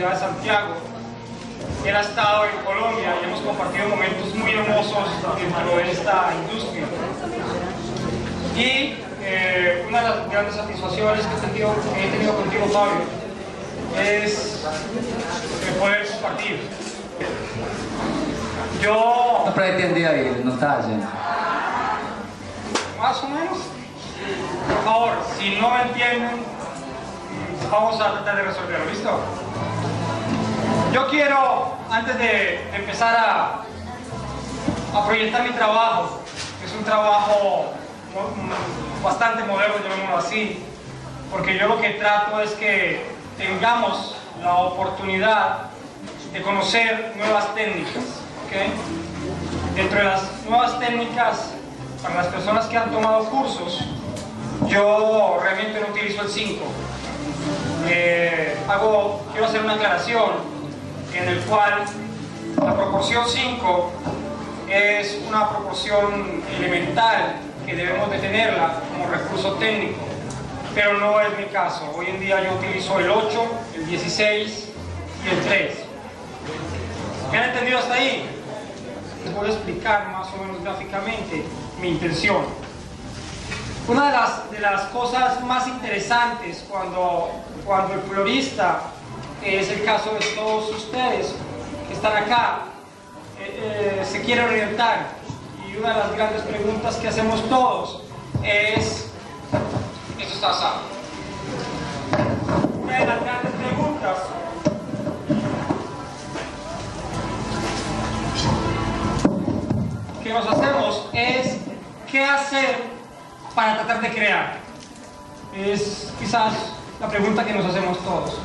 ciudad de Santiago. Él ha estado en Colombia y hemos compartido momentos muy hermosos dentro de esta industria. Y una de las grandes satisfacciones que he tenido contigo, Fabio, es poder compartir. Yo... Não pretendia ir, não está, gente? Más o menos. Por favor, si no me entienden, vamos a tratar de resolverlo, ¿listo? Yo quiero, antes de empezar a proyectar mi trabajo, que es un trabajo bastante moderno, llamémoslo así, porque yo lo que trato es que tengamos la oportunidad de conocer nuevas técnicas, ¿okay? Dentro de las nuevas técnicas, para las personas que han tomado cursos, yo realmente no utilizo el 5. Quiero hacer una aclaración en el cual la proporción 5 es una proporción elemental que debemos de tenerla como recurso técnico, pero no es mi caso. Hoy en día yo utilizo el 8, el 16 y el 3. ¿Me han entendido hasta ahí? Les voy a explicar más o menos gráficamente mi intención. Una de las cosas más interesantes cuando el florista, que es el caso de todos ustedes que están acá, se quiere orientar, y una de las grandes preguntas que hacemos todos es: ¿eso está asado? Una de las grandes preguntas que nos hacemos es: ¿qué hacer para tratar de crear? Es quizás la pregunta que nos hacemos todos.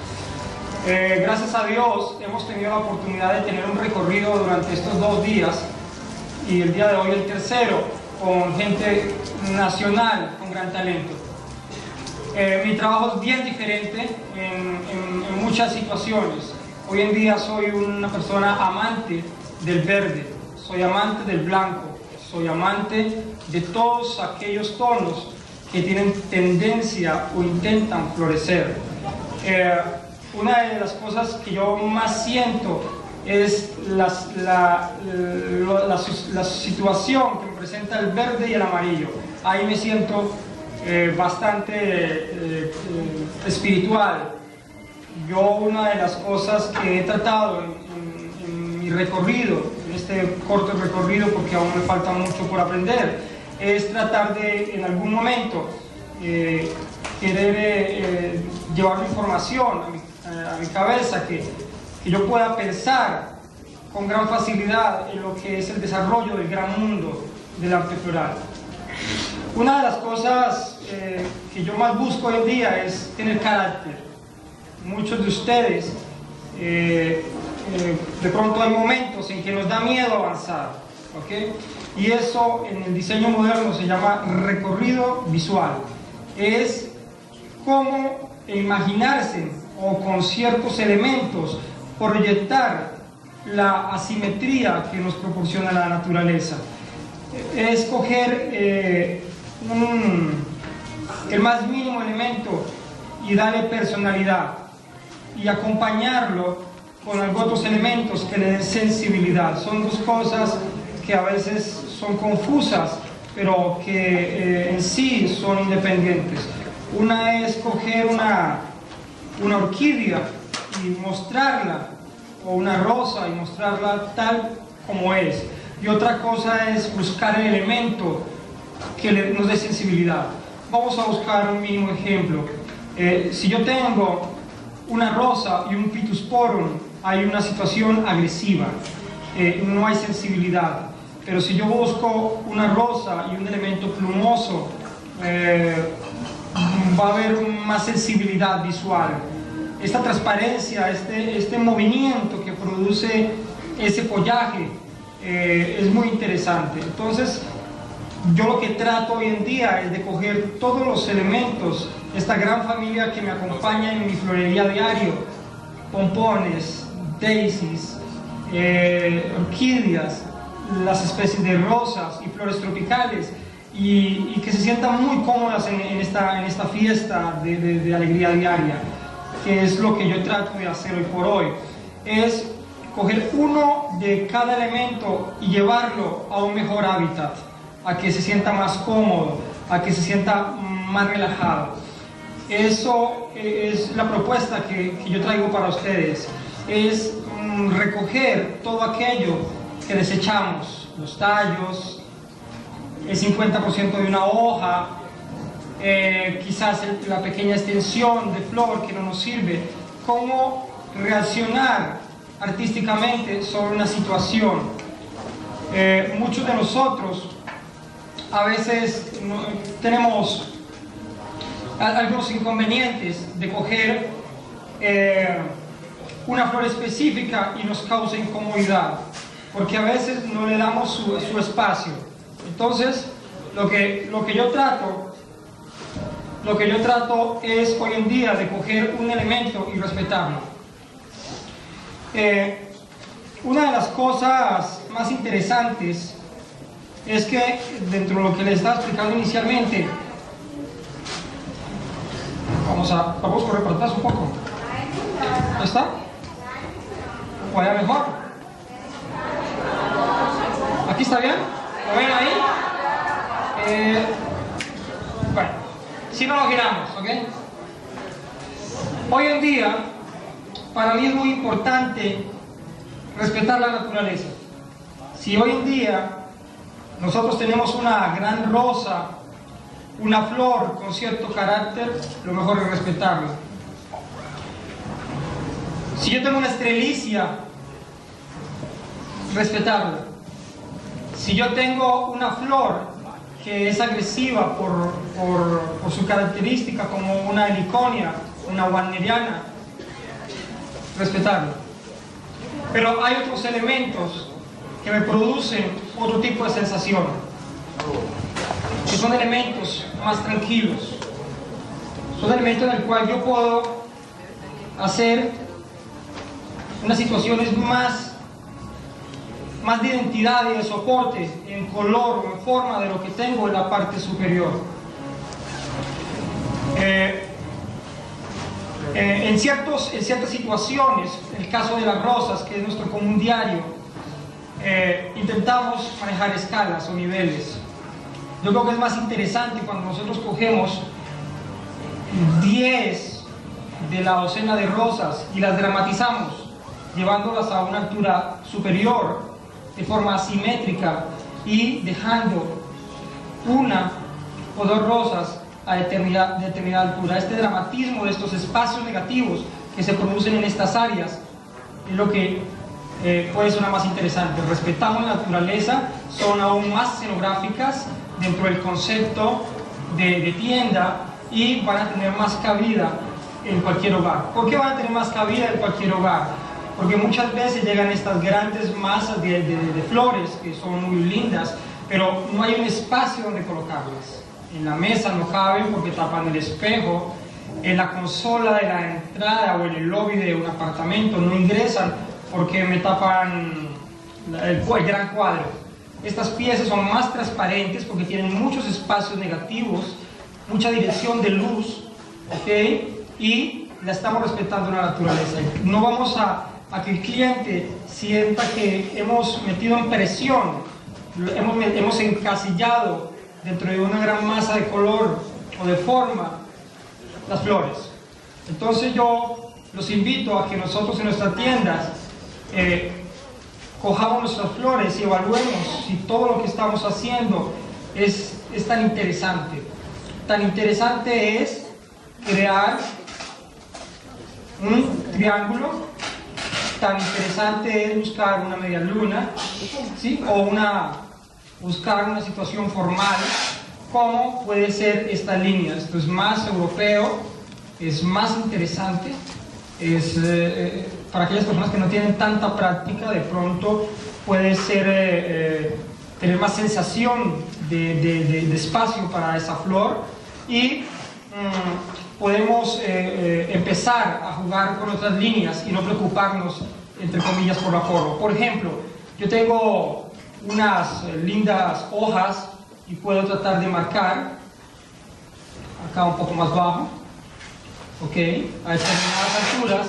Gracias a Dios hemos tenido la oportunidad de tener un recorrido durante estos 2 días, y el día de hoy el tercero, con gente nacional con gran talento. Mi trabajo es bien diferente en muchas situaciones. Hoy en día soy una persona amante del verde, soy amante del blanco, soy amante de todos aquellos tonos que tienen tendencia o intentan florecer. Una de las cosas que yo más siento es la situación que me presenta el verde y el amarillo. Ahí me siento bastante espiritual. Yo, una de las cosas que he tratado en mi recorrido, en este corto recorrido, porque aún me falta mucho por aprender, es tratar de, en algún momento, querer llevar información a mi cabeza, que yo pueda pensar con gran facilidad en lo que es el desarrollo del gran mundo del arte floral. Una de las cosas que yo más busco hoy en día es tener carácter. Muchos de ustedes, de pronto hay momentos en que nos da miedo avanzar, ¿okay? Y eso en el diseño moderno se llama recorrido visual. Es cómo imaginarse, o con ciertos elementos proyectar la asimetría que nos proporciona la naturaleza. Es coger el más mínimo elemento y darle personalidad, y acompañarlo con otros elementos que le den sensibilidad. Son dos cosas que a veces son confusas, pero que en sí son independientes. Una es coger una orquídea y mostrarla, o una rosa y mostrarla tal como es, y otra cosa es buscar el elemento que nos dé sensibilidad. Vamos a buscar un mínimo ejemplo. Si yo tengo una rosa y un Pittosporum, hay una situación agresiva, no hay sensibilidad. Pero si yo busco una rosa y un elemento plumoso, va a haber más sensibilidad visual. Esta transparencia, este movimiento que produce ese follaje es muy interesante. Entonces, yo lo que trato hoy en día es de coger todos los elementos, esta gran familia que me acompaña en mi florería diario: pompones, daisies, orquídeas, las especies de rosas y flores tropicales, y que se sientan muy cómodas en esta fiesta de alegría diaria. que es lo que yo trato de hacer hoy por hoy, es coger uno de cada elemento y llevarlo a un mejor hábitat, a que se sienta más cómodo, a que se sienta más relajado. Eso es la propuesta que yo traigo para ustedes, es recoger todo aquello que desechamos, los tallos, el 50% de una hoja, quizás la pequeña extensión de flor que no nos sirve, cómo reaccionar artísticamente sobre una situación. Muchos de nosotros a veces tenemos algunos inconvenientes de coger una flor específica y nos causa incomodidad, porque a veces no le damos su espacio. Entonces, lo que yo trato es hoy en día de coger un elemento y respetarlo. Una de las cosas más interesantes es que dentro de lo que les estaba explicando inicialmente, vamos a correr para atrás un poco. ¿Ya está? ¿O allá mejor? ¿Aquí está bien? ¿Lo ven ahí? Bueno, si no lo giramos, ¿ok? Hoy en día, para mí es muy importante respetar la naturaleza. Si hoy en día nosotros tenemos una gran rosa, una flor con cierto carácter, lo mejor es respetarla. Si yo tengo una estrelicia, respetarla. Si yo tengo una flor que es agresiva por su característica, como una heliconia, una wagneriana, respetarla. Pero hay otros elementos que me producen otro tipo de sensación, que son elementos más tranquilos, son elementos en el cual yo puedo hacer unas situaciones más de identidad y de soporte en color o en forma de lo que tengo en la parte superior. En ciertas situaciones, el caso de las rosas, que es nuestro común diario, intentamos manejar escalas o niveles. Yo creo que es más interesante cuando nosotros cogemos 10 de la docena de rosas y las dramatizamos, llevándolas a una altura superior, de forma asimétrica, y dejando una o dos rosas a determinada altura. Este dramatismo de estos espacios negativos que se producen en estas áreas es lo que puede sonar más interesante. Respetamos la naturaleza, son aún más escenográficas dentro del concepto de tienda y van a tener más cabida en cualquier hogar. ¿Por qué van a tener más cabida en cualquier hogar? Porque muchas veces llegan estas grandes masas de flores que son muy lindas, pero no hay un espacio donde colocarlas. En la mesa no caben porque tapan el espejo, en la consola de la entrada o en el lobby de un apartamento no ingresan porque me tapan el gran cuadro. Estas piezas son más transparentes porque tienen muchos espacios negativos, mucha dirección de luz, ¿okay? Y la estamos respetando en la naturaleza. No vamos a que el cliente sienta que hemos metido en presión, hemos encasillado dentro de una gran masa de color o de forma las flores. Entonces yo los invito a que nosotros en nuestras tiendas cojamos nuestras flores y evaluemos si todo lo que estamos haciendo es tan interesante. Tan interesante es crear un triángulo, tan interesante es buscar una media luna, ¿sí? O buscar una situación formal, como puede ser esta línea. Esto es más europeo, es más interesante, es para aquellas personas que no tienen tanta práctica, de pronto puede ser tener más sensación de espacio para esa flor, y podemos empezar a jugar con otras líneas y no preocuparnos, entre comillas, por la forma. Por ejemplo, yo tengo unas lindas hojas y puedo tratar de marcar acá un poco más bajo, ¿ok? A determinadas alturas,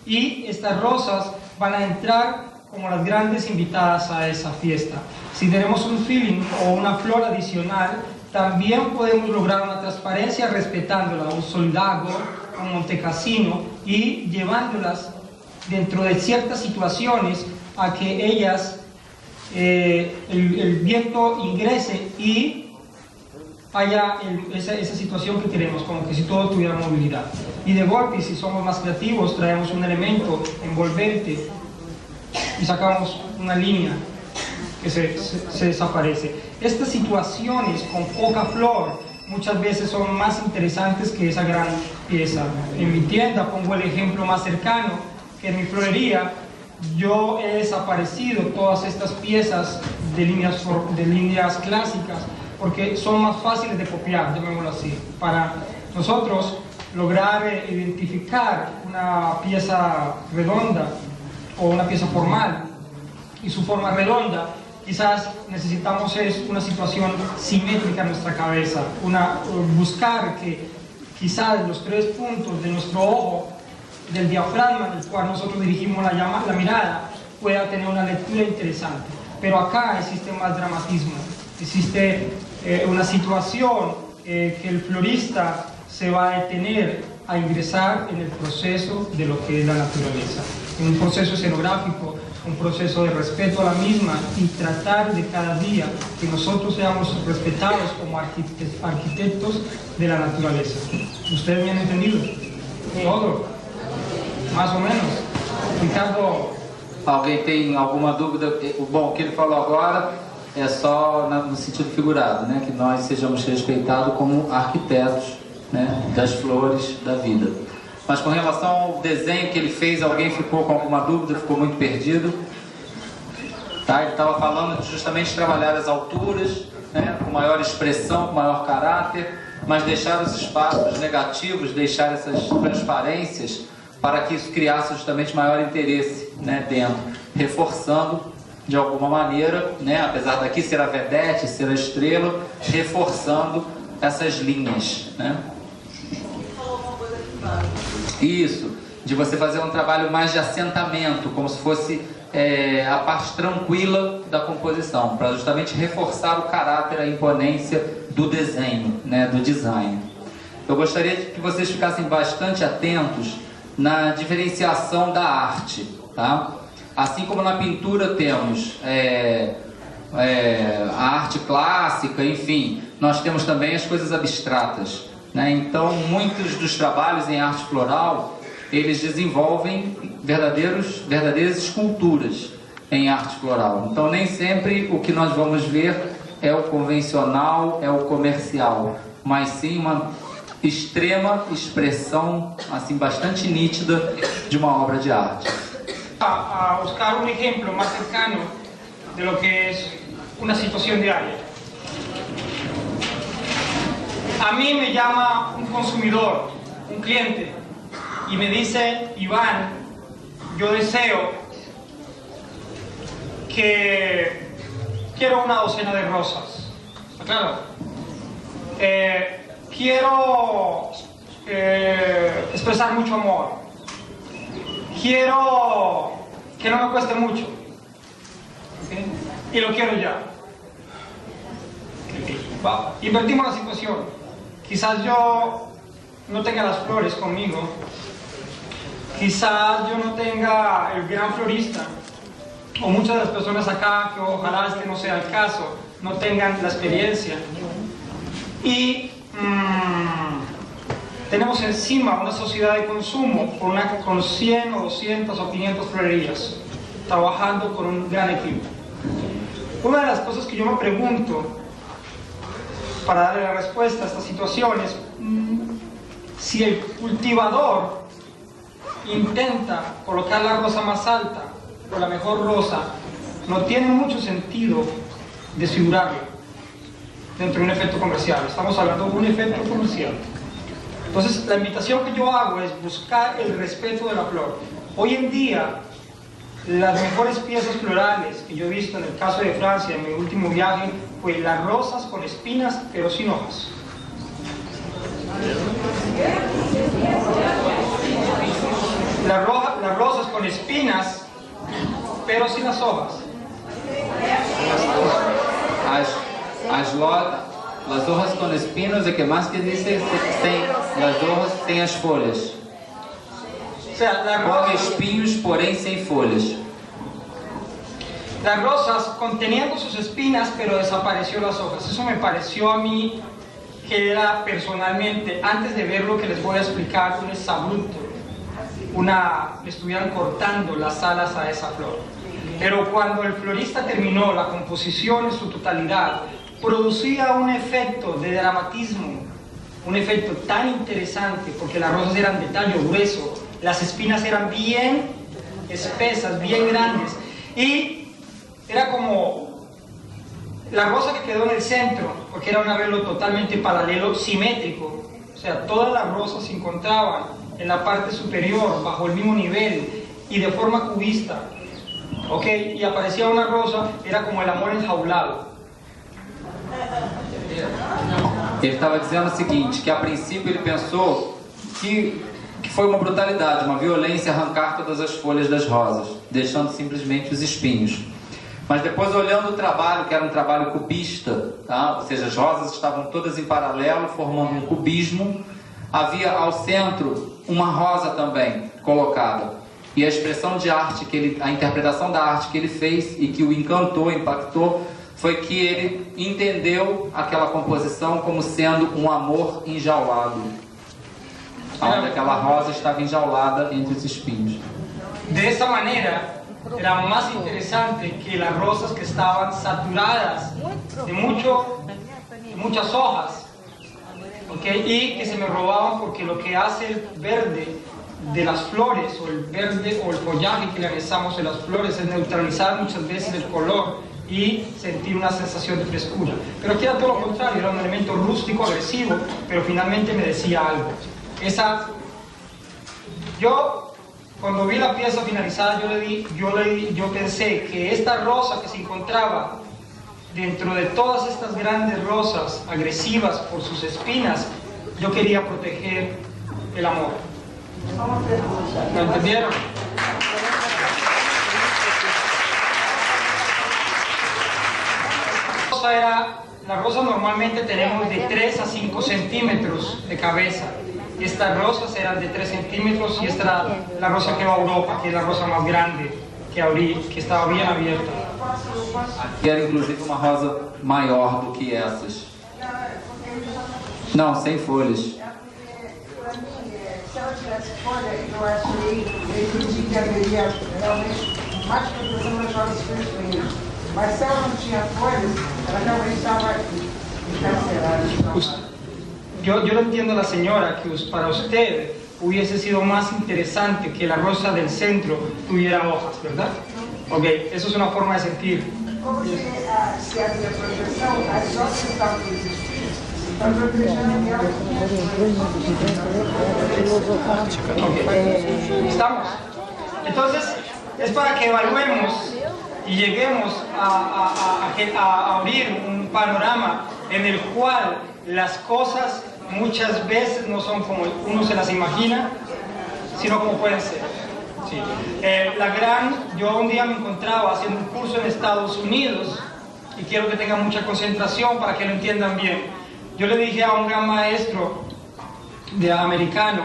y estas rosas van a entrar como las grandes invitadas a esa fiesta. Si tenemos un feeling o una flor adicional, también podemos lograr una transparencia respetándola, un soldago, un Montecassino, y llevándolas dentro de ciertas situaciones a que ellas, el viento ingrese y haya esa situación que queremos, como que si todo tuviera movilidad. Y de golpe, si somos más creativos, traemos un elemento envolvente y sacamos una línea que se desaparece. Estas situaciones con poca flor muchas veces son más interesantes que esa gran pieza. En mi tienda, pongo el ejemplo más cercano, que en mi florería yo he desaparecido todas estas piezas de líneas clásicas porque son más fáciles de copiar, llamémoslo así. Para nosotros lograr identificar una pieza redonda o una pieza formal y su forma redonda, quizás necesitamos una situación simétrica en nuestra cabeza, buscar que quizás los 3 puntos de nuestro ojo, del diafragma en el cual nosotros dirigimos la mirada, pueda tener una lectura interesante. Pero acá existe más dramatismo, existe una situación que el florista se va a detener a ingresar en el proceso de lo que es la naturaleza, en un proceso escenográfico, un proceso de respeto a la misma, y tratar de cada día que nosotros seamos respetados como arquitectos de la naturaleza. ¿Ustedes me han entendido? ¿Todo? Más ou menos. Ricardo. Alguém tem alguma dúvida? Bom, o que ele falou agora é só no sentido figurado, né? Que nós sejamos respeitados como arquitetos, né? Das flores da vida. Mas com relação ao desenho que ele fez, alguém ficou com alguma dúvida? Ficou muito perdido? Tá? Ele estava falando de justamente trabalhar as alturas, né? Com maior expressão, com maior caráter, mas deixar os espaços negativos, deixar essas transparências, para que isso criasse justamente maior interesse, né, dentro, reforçando de alguma maneira, né, apesar daqui ser a vedete, ser a estrela, reforçando essas linhas, né? Isso, de você fazer um trabalho mais de assentamento, como se fosse a parte tranquila da composição, para justamente reforçar o caráter, a imponência do desenho, né, do design. Eu gostaria que vocês ficassem bastante atentos na diferenciação da arte, tá? Assim como na pintura temos a arte clássica, enfim, nós temos também as coisas abstratas, né? Então, muitos dos trabalhos em arte floral, eles desenvolvem verdadeiras esculturas em arte floral. Então, nem sempre o que nós vamos ver é o convencional, é o comercial, mas sim uma extrema expressão, assim, bastante nítida de uma obra de arte. A buscar un ejemplo más cercano de lo que es una situación diaria. A mí me llama un consumidor, un cliente, y me dice: Iván, yo deseo que quiero una docena de rosas. Claro. Quiero expresar mucho amor. Quiero que no me cueste mucho. ¿Okay? Y lo quiero ya. Va. Invertimos la situación. Quizás yo no tenga las flores conmigo. Quizás yo no tenga el gran florista. O muchas de las personas acá, que ojalá este no sea el caso, no tengan la experiencia. Y tenemos encima una sociedad de consumo con 100 o 200 o 500 florerías, trabajando con un gran equipo. Una de las cosas que yo me pregunto para darle la respuesta a estas situaciones, si el cultivador intenta colocar la rosa más alta o la mejor rosa, no tiene mucho sentido desfigurarla dentro de un efecto comercial. Estamos hablando de un efecto comercial. Entonces, la invitación que yo hago es buscar el respeto de la flor. Hoy en día, las mejores piezas florales que yo he visto en el caso de Francia, en mi último viaje, fue las rosas con espinas, pero sin hojas. las rosas con espinas, pero sin las hojas. Las hojas con espinos, ¿y qué más que dice? Las hojas sem as folhas. O sea, Com espinhos, porém sem folhas. Las rosas conteniendo sus espinas, pero desapareció las hojas. Eso me pareció a mí que era personalmente, antes de ver lo que les voy a explicar, un exabrupto. Le estuvieran cortando las alas a esa flor. Pero cuando el florista terminó la composición en su totalidad, producía un efecto de dramatismo, un efecto tan interesante, porque las rosas eran de tallo grueso, las espinas eran bien espesas, bien grandes, y era como la rosa que quedó en el centro, porque era un arreglo totalmente paralelo, simétrico, o sea, todas las rosas se encontraban en la parte superior, bajo el mismo nivel, y de forma cubista, ¿ok? Y aparecía una rosa, era como el amor enjaulado. Ele estava dizendo o seguinte, que a princípio ele pensou que foi uma brutalidade, uma violência arrancar todas as folhas das rosas, deixando simplesmente os espinhos. Mas depois, olhando o trabalho, que era um trabalho cubista, tá? Ou seja, as rosas estavam todas em paralelo, formando um cubismo, havia ao centro uma rosa também colocada. E a expressão de arte, a interpretação da arte que ele fez e que o encantou, impactou, foi que ele entendeu aquela composição como sendo um amor enjaulado. Onde aquela rosa estava enjaulada entre os espinhos. De esa manera, era más interesante que las rosas que estaban saturadas de muchas hojas, ¿okay? Y que se me robaban, porque lo que hace el verde de las flores, o el verde o el follaje que le agregamos en las flores, es neutralizar muchas veces el color y sentir una sensación de frescura. Pero aquí era todo lo contrario, era un elemento rústico, agresivo, pero finalmente me decía algo. Yo, cuando vi la pieza finalizada, yo pensé que esta rosa que se encontraba dentro de todas estas grandes rosas agresivas por sus espinas, yo quería proteger el amor. ¿Me entendieron? La rosa normalmente tenemos de 3 a 5 centímetros de cabeza. Estas rosas eran de 3 centímetros y esta era la rosa que va a Europa, que es la rosa más grande que estaba bien abierta. Aqui era inclusive uma rosa maior do que essas. Não, sem folhas. Se ela tivesse folha, eu entendi que haveria realmente mais proteção das rosas fresquinhas. Mas se ela não tinha folhas, ela realmente estava encarcerada. Yo lo entiendo a la señora, que para usted hubiese sido más interesante que la rosa del centro tuviera hojas, ¿verdad? Ok, eso es una forma de sentir. Como se havia proteção, as rosas estavam existindo, estão protegendo ela. Okay. ¿Estamos? Entonces, es para que evaluemos y lleguemos a abrir un panorama en el cual las cosas muchas veces no son como uno se las imagina, sino como pueden ser. Sí. Yo un día me encontraba haciendo un curso en Estados Unidos, y quiero que tengan mucha concentración para que lo entiendan bien. Yo le dije a un gran maestro americano,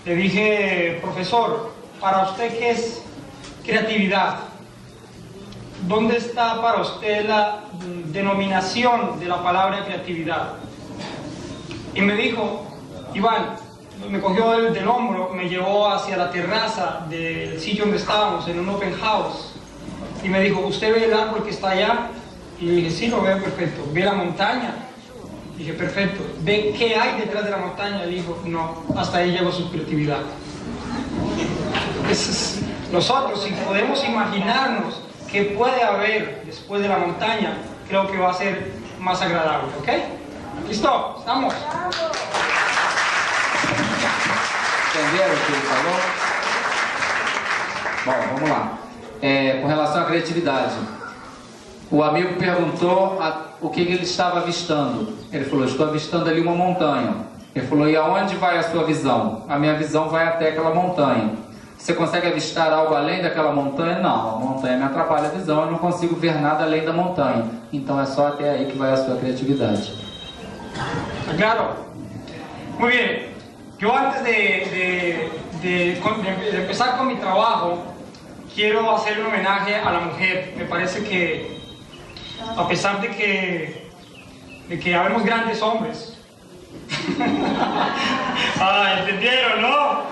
le dije: profesor, para usted, ¿qué es creatividad? ¿Dónde está para usted la denominación de la palabra creatividad? Y me dijo: Iván, me cogió del hombro, me llevó hacia la terraza del sitio donde estábamos, en un open house, y me dijo: ¿usted ve el árbol que está allá? Y le dije: sí, lo veo perfecto. ¿Ve la montaña? Dije: perfecto. ¿Ve qué hay detrás de la montaña? Le dijo: no, hasta ahí llegó su creatividad. Nosotros, si podemos imaginarnos qué puede haber después de la montaña, creo que va a ser más agradable, ¿ok? ¿Listo? ¿Estamos? Entenderam o que ele falou? Bom, vamos lá. Com relação à criatividade, o amigo perguntou o que ele estava avistando. Ele falou: estou avistando ali uma montanha. Ele falou: e aonde vai a sua visão? A minha visão vai até aquela montanha. Você consegue avistar algo além daquela montanha? Não, a montanha me atrapalha a visão, eu não consigo ver nada além da montanha. Então é só até aí que vai a sua criatividade. Claro. Muy bien. Yo antes de empezar con mi trabajo, quiero hacer un homenaje a la mujer. Me parece que, a pesar de que habemos grandes hombres, ¿entendieron, no?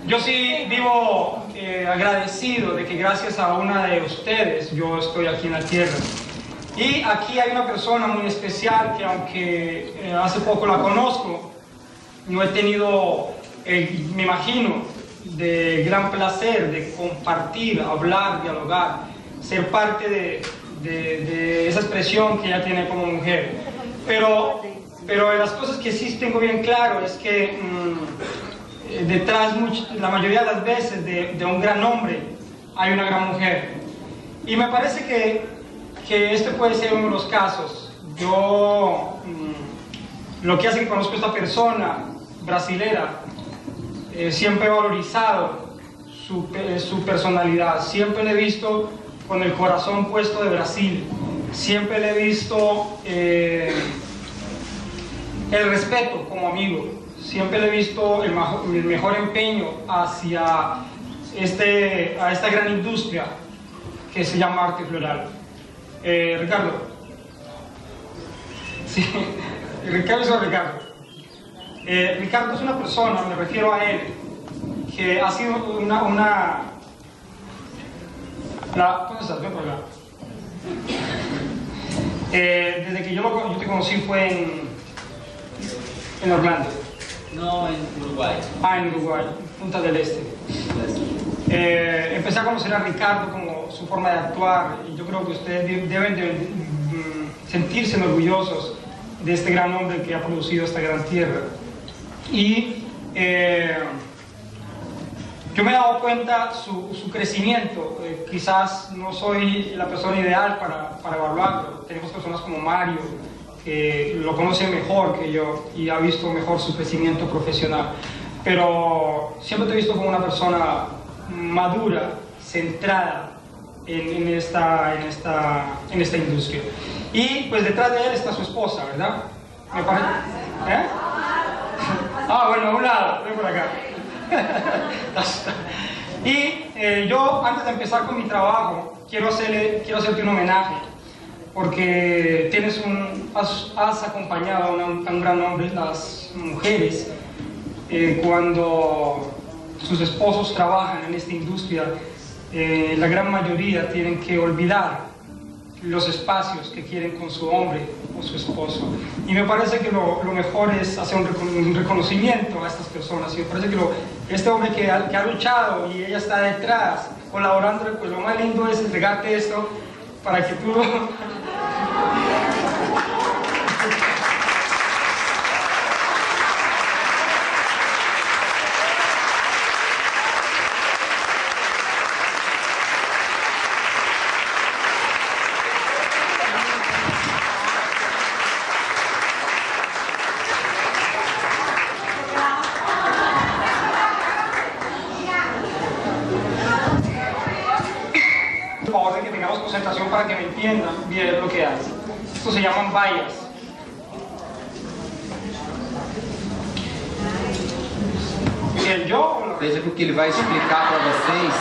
Yo sí vivo agradecido de que gracias a una de ustedes yo estoy aquí en la tierra. Y aquí hay una persona muy especial que, aunque hace poco la conozco, no he tenido, me imagino, de gran placer de compartir, hablar, dialogar, ser parte de esa expresión que ella tiene como mujer. Pero de las cosas que sí tengo bien claro es que detrás, la mayoría de las veces, de un gran hombre hay una gran mujer. Y me parece que este puede ser uno de los casos. Yo, lo que hace que conozco a esta persona brasilera, siempre he valorizado su personalidad, siempre le he visto con el corazón puesto de Brasil, siempre le he visto el respeto como amigo, siempre le he visto el mejor empeño hacia esta gran industria que se llama arte floral. Ricardo. Sí, Ricardo es Ricardo. Ricardo es una persona, me refiero a él, que ha sido ¿dónde estás? Ven por acá. Desde que yo te conocí fue en Orlando. No, en Uruguay. En Uruguay, Punta del Este. Empecé a conocer a Ricardo como su forma de actuar, y yo creo que ustedes deben de sentirse orgullosos de este gran hombre que ha producido esta gran tierra. Y yo me he dado cuenta su crecimiento. Quizás no soy la persona ideal para evaluarlo. Tenemos personas como Mario, que lo conoce mejor que yo y ha visto mejor su crecimiento profesional. Pero siempre te he visto como una persona madura, centrada en esta industria. Y pues detrás de él está su esposa, ¿verdad? Me parece. Bueno, a un lado, ven por acá. Y yo, antes de empezar con mi trabajo, quiero hacerte un homenaje, porque has acompañado a un gran hombre, las mujeres, cuando sus esposos trabajan en esta industria, la gran mayoría tienen que olvidar los espacios que quieren con su hombre o su esposo. Y me parece que lo mejor es hacer un reconocimiento a estas personas. Y me parece que este hombre que ha luchado y ella está detrás, colaborando, pues lo más lindo es entregarte esto para que tú... Por favor de que tengamos concentración para que me entiendan bien lo que hace. Esto se llaman vallas. Veja que o que ele vai explicar para vocês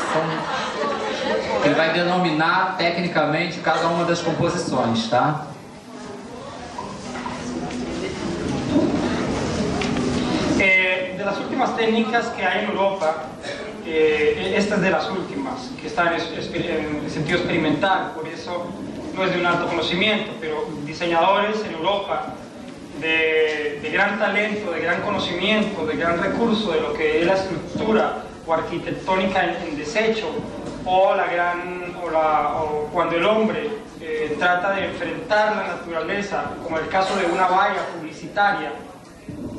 ele vai denominar tecnicamente cada uma das composições, tá? De las últimas técnicas que hay en Europa, esta es de las últimas, que está en sentido experimental, por eso no es de un alto conocimiento, pero diseñadores en Europa de gran talento, de gran conocimiento, de gran recurso de lo que es la estructura o arquitectónica en desecho, o cuando el hombre trata de enfrentar la naturaleza, como el caso de una valla publicitaria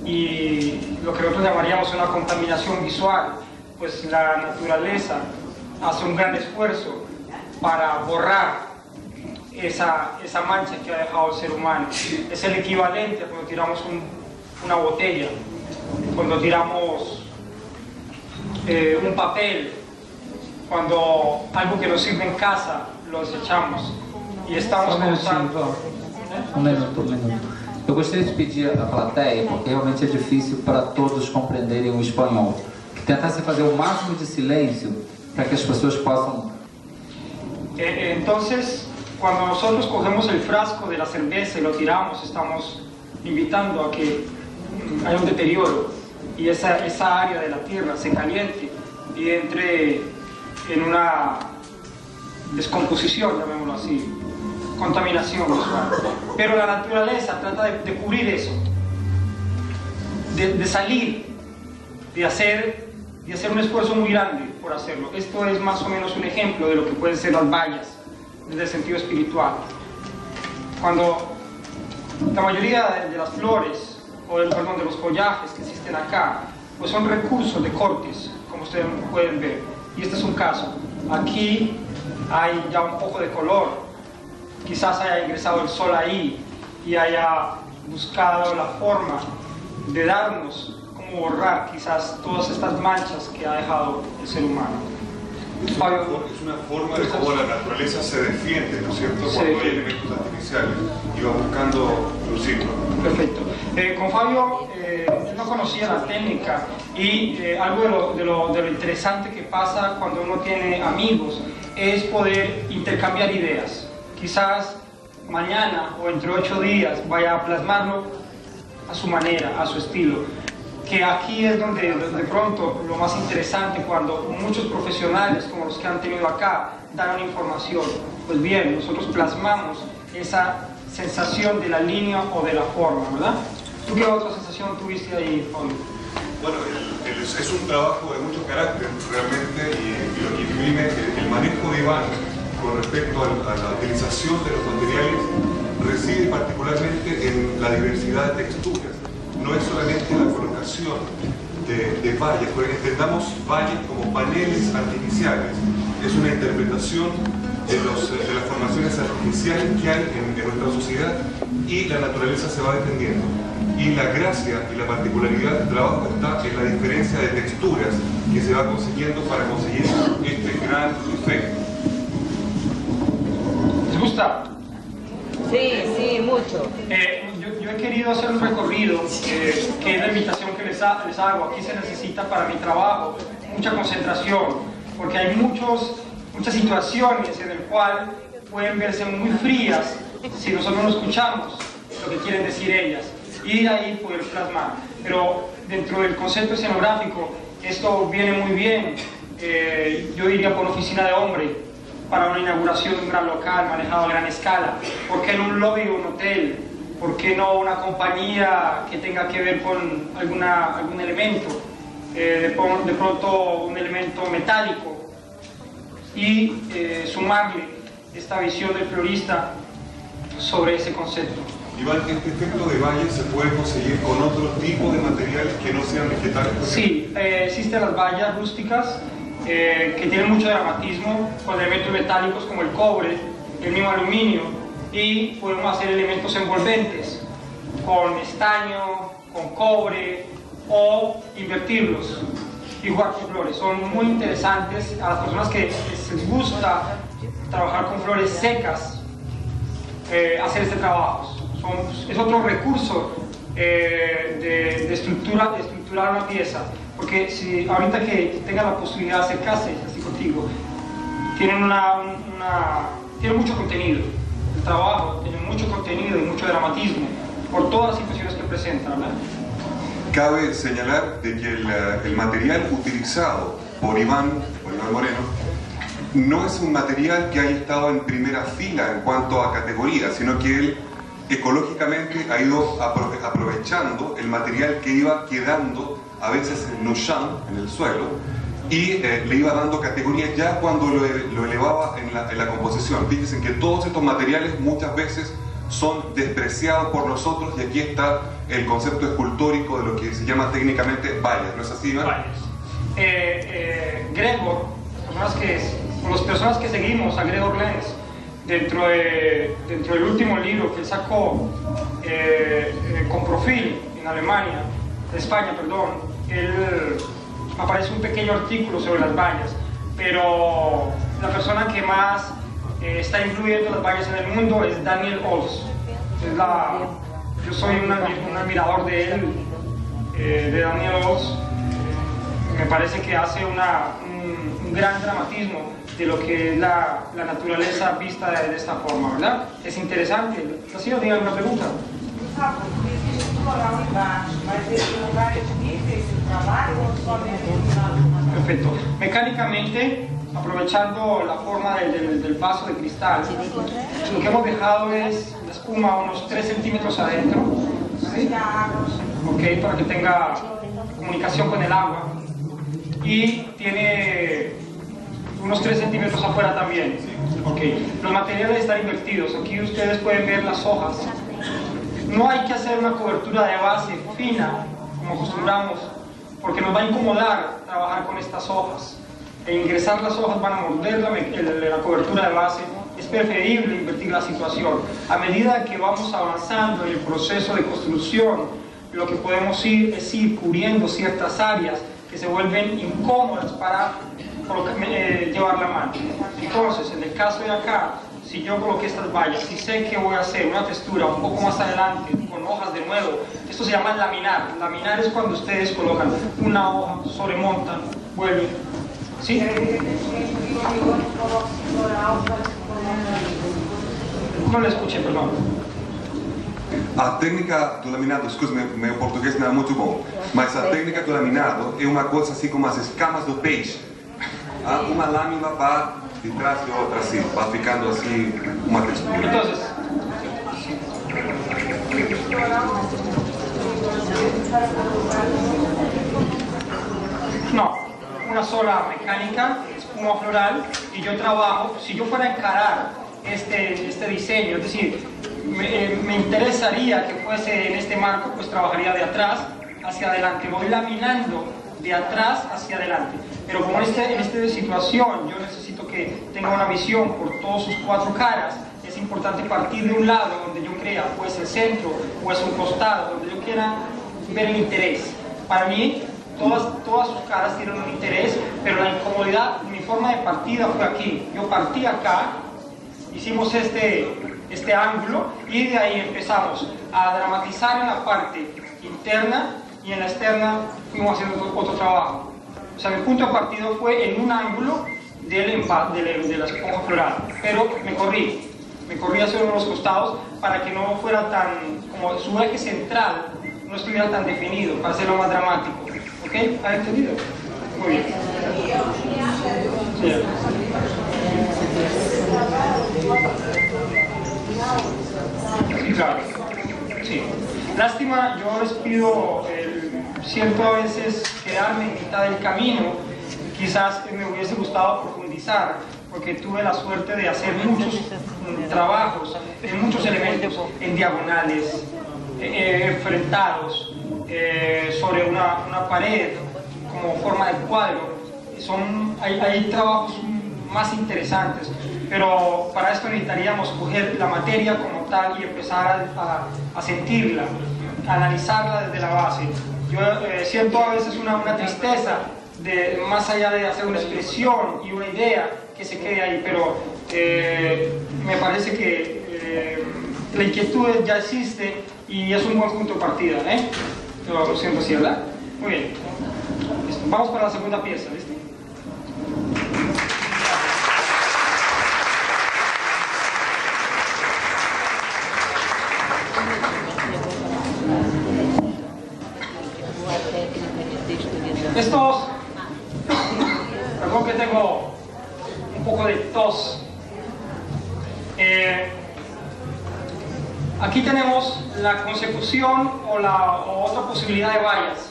y lo que nosotros llamaríamos una contaminación visual, pues la naturaleza hace un gran esfuerzo para borrar esa mancha que ha dejado el ser humano. Es el equivalente a cuando tiramos una botella, cuando tiramos un papel, cuando algo que nos sirve en casa lo desechamos e estamos causando... Um minuto. Eu gostaria de pedir à plateia, porque realmente é difícil para todos compreenderem o espanhol, que tentasse fazer o máximo de silêncio para que as pessoas possam... Entonces, cuando nosotros cogemos el frasco de la cerveza y lo tiramos, estamos invitando a que haya un deterioro y esa área de la tierra se caliente y entre en una descomposición, llamémoslo así, contaminación visual. Pero la naturaleza trata de cubrir eso, de salir, de hacer un esfuerzo muy grande por hacerlo. Esto es más o menos un ejemplo de lo que pueden ser las vallas desde el sentido espiritual. Cuando la mayoría de las flores, o de los follajes que existen acá, pues son recursos de cortes, como ustedes pueden ver. Y este es un caso. Aquí hay ya un poco de color. Quizás haya ingresado el sol ahí y haya buscado la forma de darnos cómo borrar quizás todas estas manchas que ha dejado el ser humano. Fabio, es una forma de cómo la naturaleza se defiende, ¿no es cierto? Cuando hay elementos artificiales y va buscando lucirlo. Perfecto. Con Fabio él no conocía la técnica y algo de lo interesante que pasa cuando uno tiene amigos es poder intercambiar ideas. Quizás mañana o entre 8 días vaya a plasmarlo a su manera, a su estilo. Que aquí es donde de pronto lo más interesante, cuando muchos profesionales como los que han tenido acá dan una información. Pues bien, nosotros plasmamos esa sensación de la línea o de la forma, ¿verdad? ¿Tú qué otra sensación tuviste ahí, Fabio? Bueno, es un trabajo de mucho carácter realmente y lo que imprime el manejo de Iván con respecto a la utilización de los materiales reside particularmente en la diversidad de texturas. No es solamente la colocación de vallas, porque entendamos vallas como paneles artificiales. Es una interpretación de las formaciones artificiales que hay en nuestra sociedad y la naturaleza se va defendiendo. Y la gracia y la particularidad del trabajo está en la diferencia de texturas que se va consiguiendo para conseguir este gran efecto. ¿Les gusta? Sí, mucho. Yo he querido hacer un recorrido, que es la invitación que les hago. Aquí se necesita para mi trabajo mucha concentración, porque hay muchas situaciones en las cuales pueden verse muy frías si nosotros no escuchamos lo que quieren decir ellas, y de ahí poder plasmar. Pero dentro del concepto escenográfico, esto viene muy bien, yo diría por oficina de hombre, para una inauguración de un gran local manejado a gran escala. ¿Por qué no un lobby o un hotel? ¿Por qué no una compañía que tenga que ver con algún elemento? De pronto un elemento metálico, y sumarle esta visión del florista sobre ese concepto. Iván, ¿este efecto de vallas se puede conseguir con otro tipo de materiales que no sean vegetales? Sí, existen las vallas rústicas que tienen mucho dramatismo, con elementos metálicos como el cobre, el mismo aluminio, y podemos hacer elementos envolventes con estaño, con cobre, o invertirlos y jugar con flores. Son muy interesantes a las personas que les gusta trabajar con flores secas, hacer este trabajo. Es otro recurso de estructurar una pieza, porque si ahorita que tengan la posibilidad de acercarse así contigo, tienen mucho contenido. El trabajo tiene mucho contenido y mucho dramatismo por todas las situaciones que presentan, ¿verdad? Cabe señalar de que el material utilizado por Iván Moreno no es un material que haya estado en primera fila en cuanto a categoría, sino que él ecológicamente ha ido aprovechando el material que iba quedando a veces en el suelo, y le iba dando categorías ya cuando lo elevaba en la composición. Fíjense que todos estos materiales muchas veces son despreciados por nosotros, y aquí está el concepto escultórico de lo que se llama técnicamente vallas, ¿no es así, Iván? Vallas. Gregor, las personas que seguimos a Gregor Lenz, dentro del último libro que él sacó con Profil, en Alemania, de España, perdón, aparece un pequeño artículo sobre las bayas, pero la persona que más está incluyendo las bayas en el mundo es Daniel Ols. Yo soy un admirador de él, de Daniel Ols. Me parece que hace un gran dramatismo de lo que es la naturaleza vista de esta forma, ¿verdad? Es interesante. ¿Sí o tiene alguna pregunta? Perfecto. Mecánicamente, aprovechando la forma del vaso de cristal, lo que hemos dejado es la espuma unos 3 centímetros adentro, ¿sí? Ok, para que tenga comunicación con el agua, y tiene unos 3 centímetros afuera también. Ok, los materiales están invertidos. Aquí ustedes pueden ver las hojas. No hay que hacer una cobertura de base fina, como acostumbramos, porque nos va a incomodar trabajar con estas hojas. E ingresar las hojas van a morder la cobertura de base. Es preferible invertir la situación. A medida que vamos avanzando en el proceso de construcción, lo que podemos es ir cubriendo ciertas áreas que se vuelven incómodas para llevar la mano. Entonces, en el caso de acá, si yo coloqué estas vallas y sé que voy a hacer una textura un poco más adelante con hojas de nuevo, esto se llama laminar. Laminar es cuando ustedes colocan una hoja, sobremontan, vuelven. ¿Sí? No le escuché, perdón. A técnica do laminado, desculpe, meu português não é muito bom, mas a técnica do laminado é uma coisa assim como as escamas do peixe. Uma lâmina vai de trás de outra, assim, vai ficando assim uma textura. Entonces, no, una sola mecánica, espuma floral, y yo trabajo, si yo fuera a encarar este diseño, es decir, me interesaría que fuese en este marco, pues trabajaría de atrás hacia adelante, voy laminando de atrás hacia adelante, pero como en esta situación yo necesito que tenga una visión por todas sus 4 caras, es importante partir de un lado donde yo crea, pues el centro o es un costado, donde yo quiera ver el interés. Para mí, todas sus caras tienen un interés, pero la incomodidad, mi forma de partida fue aquí. Yo partí acá, hicimos este ángulo y de ahí empezamos a dramatizar en la parte interna y en la externa fuimos haciendo otro trabajo. O sea, mi punto de partida fue en un ángulo de la esponja floral, pero me corrí hacia uno de los costados para que no fuera tan, como su eje central no estuviera tan definido, para hacerlo más dramático. ¿Ok? ¿Ha entendido? Muy bien. Sí. Sí, claro. Sí. Lástima, yo les pido, siento a veces quedarme en mitad del camino. Quizás me hubiese gustado profundizar, porque tuve la suerte de hacer muchos trabajos, muchos elementos en diagonales, enfrentados, sobre una pared, como forma de cuadro. Hay trabajos más interesantes, pero para esto necesitaríamos coger la materia como tal y empezar a sentirla, a analizarla desde la base. Yo siento a veces una tristeza, más allá de hacer una expresión y una idea que se quede ahí, pero me parece que la inquietud ya existe y es un buen punto de partida, ¿eh? Lo siento así, ¿verdad? Muy bien. Listo. Vamos para la segunda pieza, ¿listo? Estos, perdón que tengo un poco de tos. Aquí tenemos la consecución o otra posibilidad de vallas.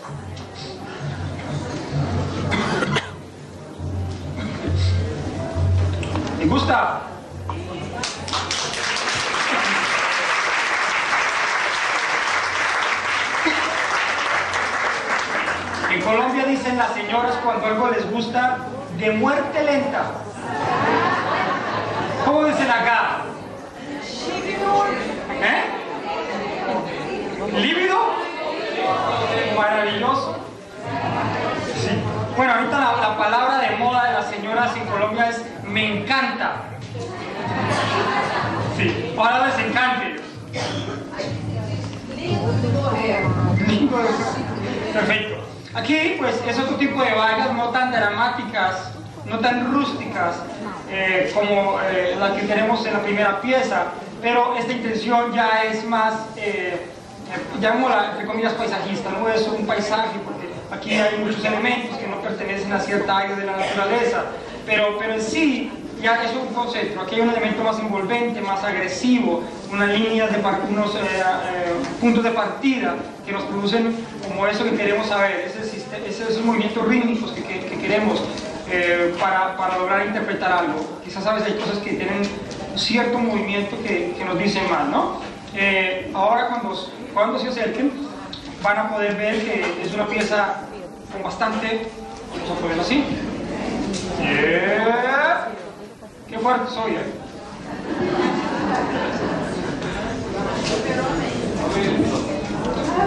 ¿Les gusta? En Colombia dicen las señoras cuando algo les gusta, de muerte lenta. ¿Cómo dicen acá? ¿Eh? ¿Líbido? Ojalá les encante. Perfecto. Aquí pues es otro tipo de vallas, no tan dramáticas, no tan rústicas como la que tenemos en la primera pieza, pero esta intención ya es más, llamémosla entre comillas paisajista, no es un paisaje porque aquí hay muchos elementos que no pertenecen a cierta área de la naturaleza, pero en sí ya es un concepto. Aquí hay un elemento más envolvente, más agresivo, unas líneas de unos puntos de partida que nos producen como eso que queremos saber, esos movimientos rítmicos que queremos para lograr interpretar algo. Quizás a veces hay cosas que tienen un cierto movimiento que nos dicen más, ¿no? Ahora cuando se acerquen van a poder ver que es una pieza con bastante, vamos a ponerlo así. Qué fuerte soy,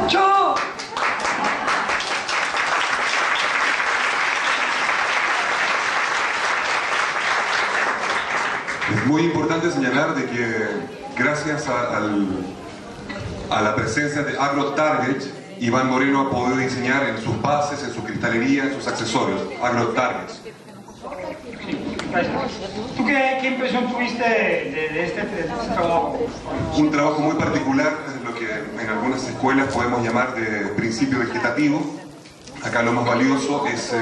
¡Chao! Es muy importante señalar de que gracias a la presencia de AgroTarget, Iván Moreno ha podido diseñar en sus bases, en su cristalería, en sus accesorios, AgroTarget. ¿Tú qué impresión tuviste de este trabajo? Un trabajo muy particular, lo que en algunas escuelas podemos llamar de principio vegetativo. Acá lo más valioso es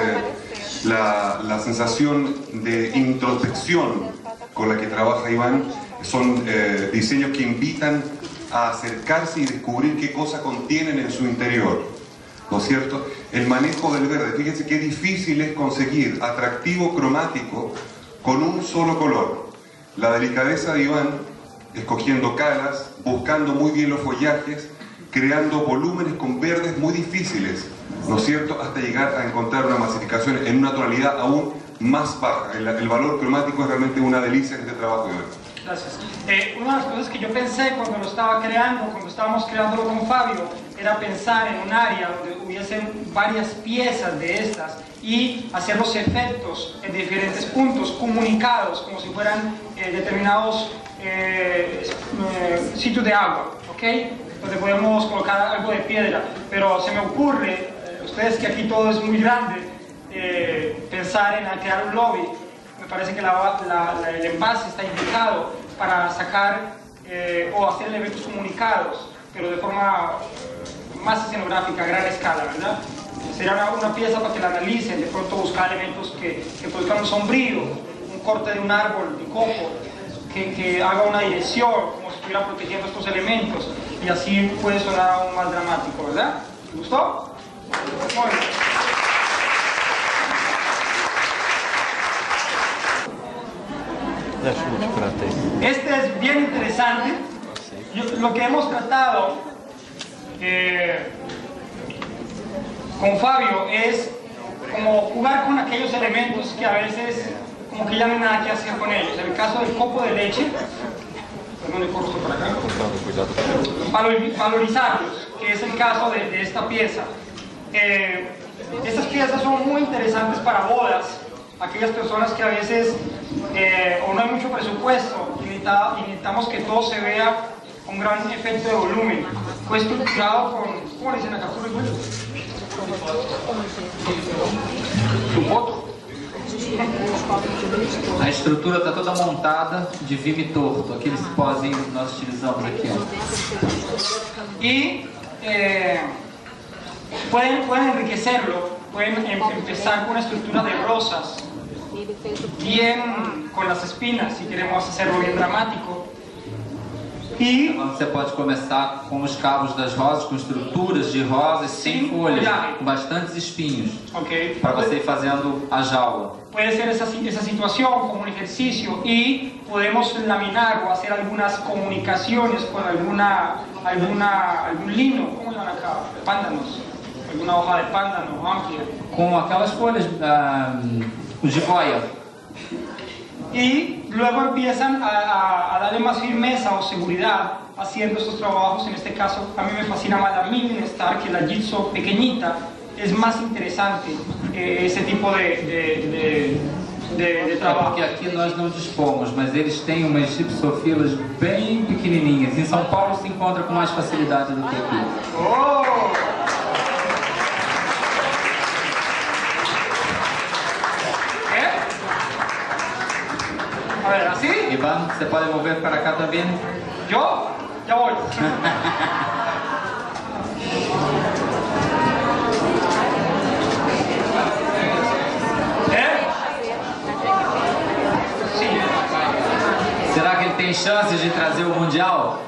la sensación de introspección con la que trabaja Iván. Son diseños que invitan a acercarse y descubrir qué cosas contienen en su interior, ¿no es cierto? El manejo del verde, fíjense qué difícil es conseguir atractivo cromático con un solo color. La delicadeza de Iván, escogiendo calas, buscando muy bien los follajes, creando volúmenes con verdes muy difíciles, ¿no es cierto?, hasta llegar a encontrar una masificación en una tonalidad aún más baja. El valor cromático es realmente una delicia en este trabajo de Iván. Gracias. Una de las cosas que yo pensé cuando lo estaba creando, cuando estábamos creándolo con Fabio, era pensar en un área donde hubiesen varias piezas de estas y hacer los efectos en diferentes puntos comunicados, como si fueran determinados sitios de agua, ¿ok? Donde podemos colocar algo de piedra, pero se me ocurre, ustedes que aquí todo es muy grande, pensar en crear un lobby. Me parece que el envase está indicado para sacar o hacer eventos comunicados, pero de forma más escenográfica, a gran escala, ¿verdad? Será una pieza para que la analicen, de pronto buscar elementos que produzcan un sombrío, un corte de un árbol de coco, que haga una dirección, como si estuviera protegiendo estos elementos, y así puede sonar aún más dramático, ¿verdad? ¿Te gustó? Muy bien. Este es bien interesante. Lo que hemos tratado con Fabio es como jugar con aquellos elementos que a veces como que ya no hay nada que hacer con ellos. En el caso del copo de leche, valorizarlos, que es el caso de esta pieza. Estas piezas son muy interesantes para bodas, aquellas personas que a veces o no hay mucho presupuesto y necesitamos que todo se vea con gran efecto de volumen. Fue estructurado con, ¿cómo le dicen acá? Su foto. A estrutura está toda montada de vime torto, aqueles pozinhos que nós utilizamos aqui. Y pueden enriquecerlo, pueden empezar con una estructura de rosas, bien con las espinas, si queremos hacerlo bien dramático. E você pode começar com os cabos das rosas, com estruturas de rosas sem folhas, com bastantes espinhos, okay, para você ir fazendo a jaula. Puede ser esa situación como un ejercicio y podemos laminar o hacer algunas comunicaciones con algún lino, ¿cómo llaman acá? Pándanos, alguna hoja de pándano amplia. Com aquelas folhas de boia. Y luego empiezan a darle más firmeza o seguridad haciendo estos trabajos. En este caso a mí me fascina más la Milne Star que la Jigsaw pequeñita. Es más interesante ese tipo de de É trabajo. porque aqui nós não dispomos, mas eles têm umas gipsofilas bem pequenininhas. Em São Paulo se encontra com mais facilidade do que aqui. ¡Oh! ¿Eh? A ver, ¿así? Iván, você pode mover para cá também? ¿Yo? Ya voy. ¿Eh? Sí. Será que ele tem chances de trazer o Mundial?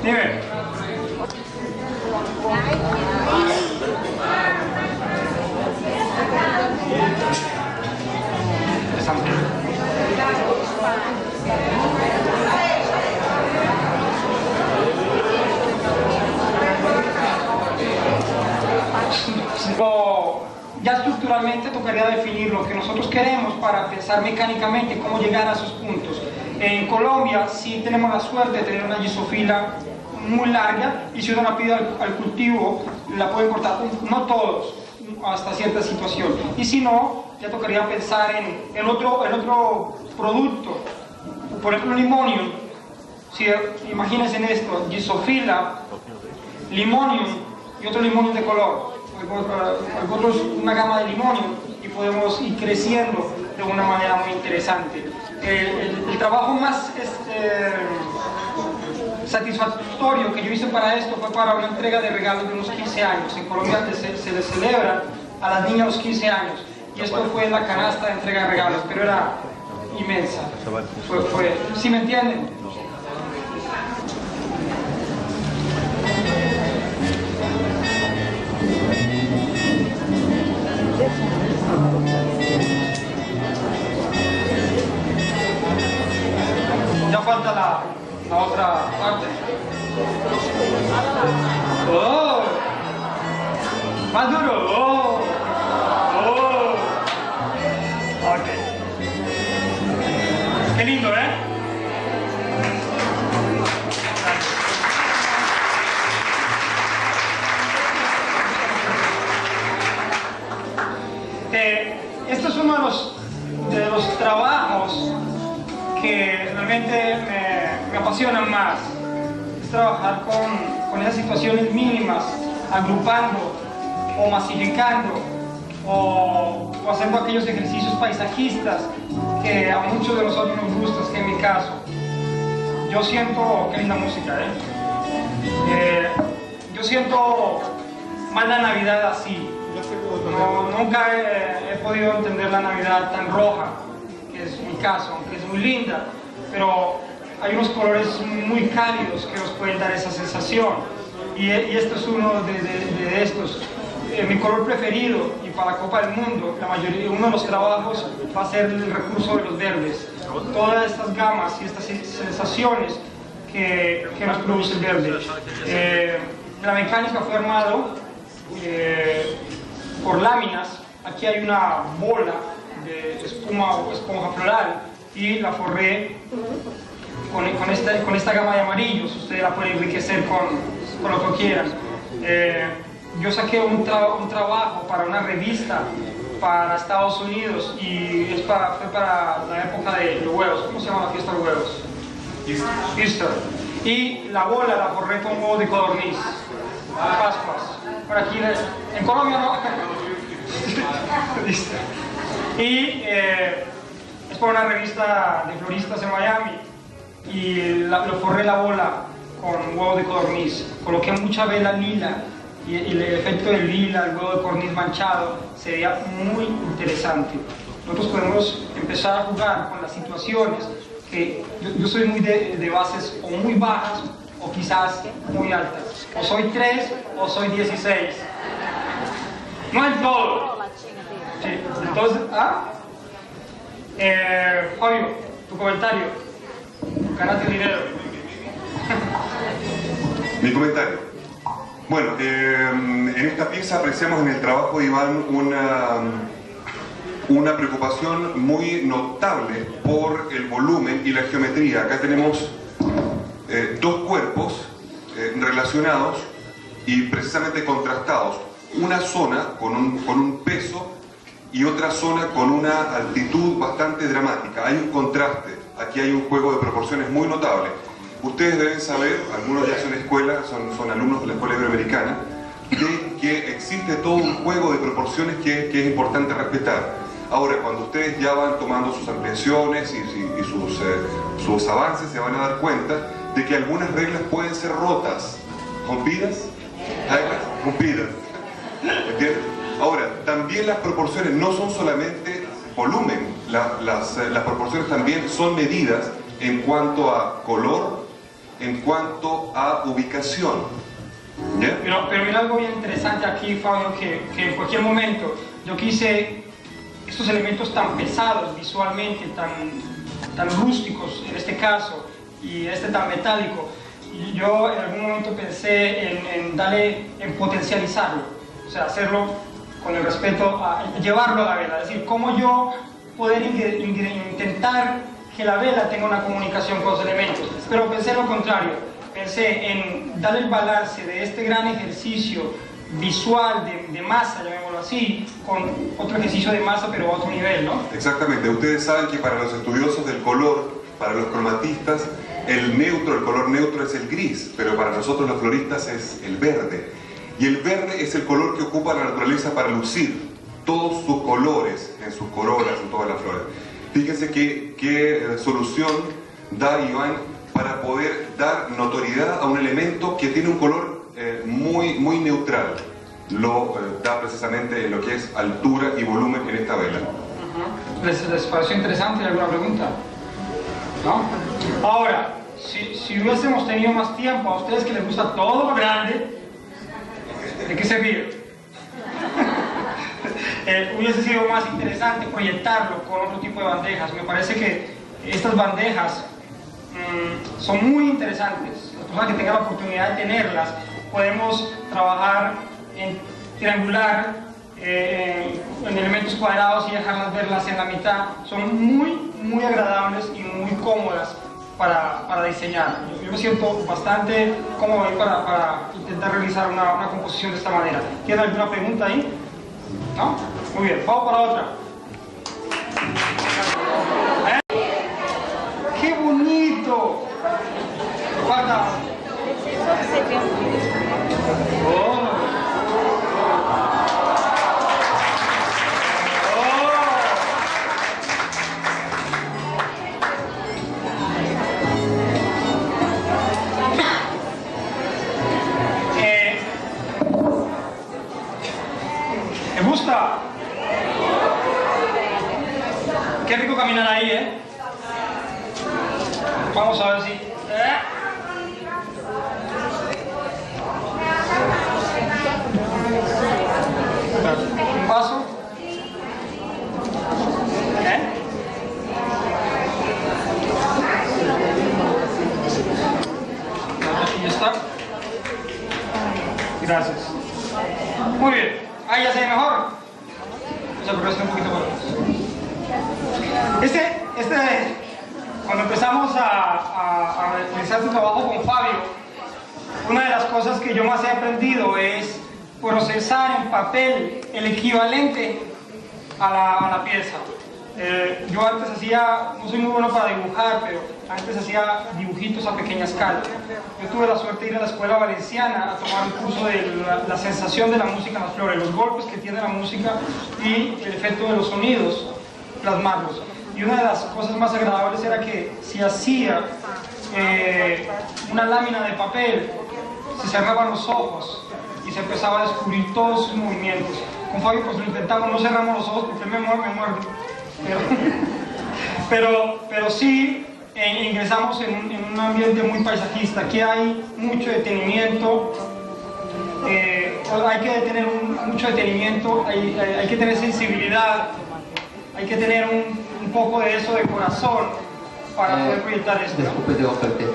Dime. Interesante. Ya estructuralmente tocaría definir lo que nosotros queremos para pensar mecánicamente cómo llegar a esos puntos. En Colombia sí tenemos la suerte de tener una gisofila muy larga y si uno la pide al cultivo la pueden cortar, no todos, hasta cierta situación. Y si no, ya tocaría pensar en otro producto, por ejemplo limonium. Si, imagínense en esto, gisofila, limonium y otro limonium de color. Nosotros una gama de limonium y podemos ir creciendo de una manera muy interesante. El trabajo más satisfactorio que yo hice para esto fue para una entrega de regalos de unos 15 años. En Colombia se les celebra a las niñas los 15 años y esto fue la canasta de entrega de regalos, pero era inmensa. ¿Sí me entienden? Ya falta la otra parte. ¡Oh! ¡Más duro! ¡Oh! ¡Oh! Ok. ¡Qué lindo, eh! Esto es uno de los trabajos que realmente me apasionan más. Es trabajar con esas situaciones mínimas, agrupando o masificando o haciendo aquellos ejercicios paisajistas que a muchos de nosotros nos gustan, que en mi caso. Yo siento, qué linda música, yo siento más la Navidad así. Nunca he podido entender la Navidad tan roja, que es mi caso, aunque es muy linda, pero hay unos colores muy cálidos que nos pueden dar esa sensación, y esto es uno de estos. Mi color preferido, y para la Copa del Mundo, uno de los trabajos va a ser el recurso de los verdes. Todas estas gamas y estas sensaciones que nos produce el verde. La mecánica fue armado por láminas. Aquí hay una bola de espuma o esponja floral y la forré con esta gama de amarillos. Ustedes la pueden enriquecer con lo que quieran. Yo saqué un trabajo para una revista para Estados Unidos y fue para la época de los huevos. ¿Cómo se llama la fiesta de los huevos? Easter. Y la bola la forré con huevo de codorniz. Pascuas. Por aquí, en Colombia no. Y es por una revista de floristas en Miami y lo forré la bola con huevo de codorniz. Coloqué mucha vela lila y el efecto del lila, el huevo de codorniz manchado, se veía muy interesante. Nosotros podemos empezar a jugar con las situaciones que yo soy muy de bases o muy bajas o quizás muy altas. O soy 3 o soy 16. No en todo. Sí. Entonces, Fabio, tu comentario. Ganaste dinero. Mi comentario. Bueno, en esta pieza apreciamos en el trabajo de Iván una preocupación muy notable por el volumen y la geometría. Acá tenemos dos cuerpos relacionados y precisamente contrastados. una zona con un peso y otra zona con una altitud bastante dramática. Hay un contraste, aquí hay un juego de proporciones muy notable. Ustedes deben saber, algunos ya son son alumnos de la escuela iberoamericana, de que existe todo un juego de proporciones que es importante respetar. Ahora, cuando ustedes ya van tomando sus ampliaciones y sus avances, se van a dar cuenta de que algunas reglas pueden ser rotas, rompidas, rompidas. ¿Entiendes? Ahora, también las proporciones no son solamente volumen, las proporciones también son medidas en cuanto a color, en cuanto a ubicación. ¿Yeah? Pero mira algo bien interesante aquí, Fabio, que en cualquier momento yo quise estos elementos tan pesados visualmente, tan rústicos en este caso, y tan metálico, y yo en algún momento pensé en potencializarlo, o sea, hacerlo con el respeto, llevarlo a la vela, es decir, cómo yo poder intentar que la vela tenga una comunicación con los elementos, pero pensé lo contrario, pensé en darle el balance de este gran ejercicio visual de masa, llamémoslo así, con otro ejercicio de masa pero a otro nivel, ¿no? Exactamente, ustedes saben que para los estudiosos del color, para los cromatistas, el color neutro es el gris, pero para nosotros los floristas es el verde. Y el verde es el color que ocupa la naturaleza para lucir todos sus colores en sus corolas, en todas las flores. Fíjense qué solución da Iván para poder dar notoriedad a un elemento que tiene un color muy neutral. Lo da precisamente lo que es altura y volumen en esta vela. ¿Les pareció interesante? ¿Alguna pregunta? ¿No? Ahora, si hubiésemos tenido más tiempo, a ustedes que les gusta todo lo grande, ¿de qué se ríen? Hubiese sido más interesante proyectarlo con otro tipo de bandejas. Me parece que estas bandejas son muy interesantes. Las personas que tengan la oportunidad de tenerlas, podemos trabajar en triangular, en elementos cuadrados y dejarlas verlas en la mitad. Son muy agradables y muy cómodas para diseñar. Yo me siento bastante cómodo ahí para intentar realizar una composición de esta manera. ¿Tienen alguna pregunta ahí? ¿No? Muy bien, vamos para otra. ¡Qué bonito! Falta. Oh. ¿Me gusta? Qué rico caminar ahí, ¿eh? Vamos a ver si... Un paso. Aquí ya está. Gracias. Muy bien. Ahí ya se ve mejor. Vamos a progresar un poquito por cuando empezamos a realizar este trabajo con Fabio, una de las cosas que yo más he aprendido es procesar en papel el equivalente a la pieza. Yo antes no soy muy bueno para dibujar, pero antes hacía dibujitos a pequeña escala. Yo tuve la suerte de ir a la escuela valenciana a tomar un curso de la sensación de la música en las flores, los golpes que tiene la música y el efecto de los sonidos, plasmarlos. Y una de las cosas más agradables era que si hacía una lámina de papel, se cerraban los ojos y se empezaba a descubrir todos sus movimientos. Con Fabio pues lo intentamos, no cerramos los ojos porque él me muerde. Pero sí ingresamos en un ambiente muy paisajista. Aquí hay mucho detenimiento, hay que tener mucho detenimiento, hay que tener sensibilidad, hay que tener un poco de eso de corazón para poder proyectar esto. Desculpa interromper.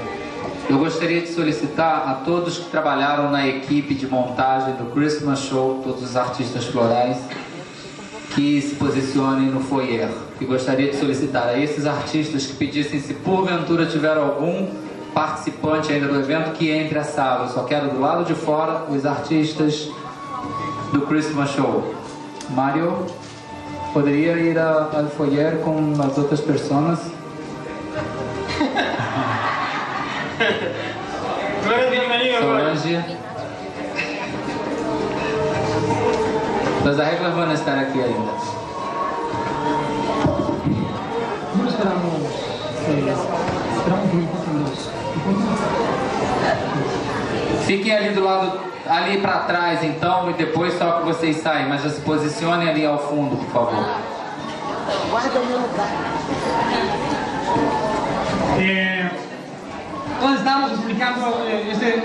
Eu gostaria de solicitar a todos que trabalharam na equipe de montagem do Christmas Show, todos os artistas florais, que se posicionem no foyer. E gostaria de solicitar a esses artistas que pedissem, se porventura tiver algum participante ainda do evento, que entre a sala. Eu só quero do lado de fora os artistas do Christmas Show. Mario poderia ir ao foyer com as outras pessoas. No eres bienvenido, Solange. Las arreglas van a estar aqui ainda. ¿Cómo esperamos? Esperamos por enquanto Deus. Fiquem ali do lado, ali para trás então, e depois só que vocês saem, mas já se posicionem ali ao fundo, por favor. Guarda meu lugar. Entonces estamos explicando este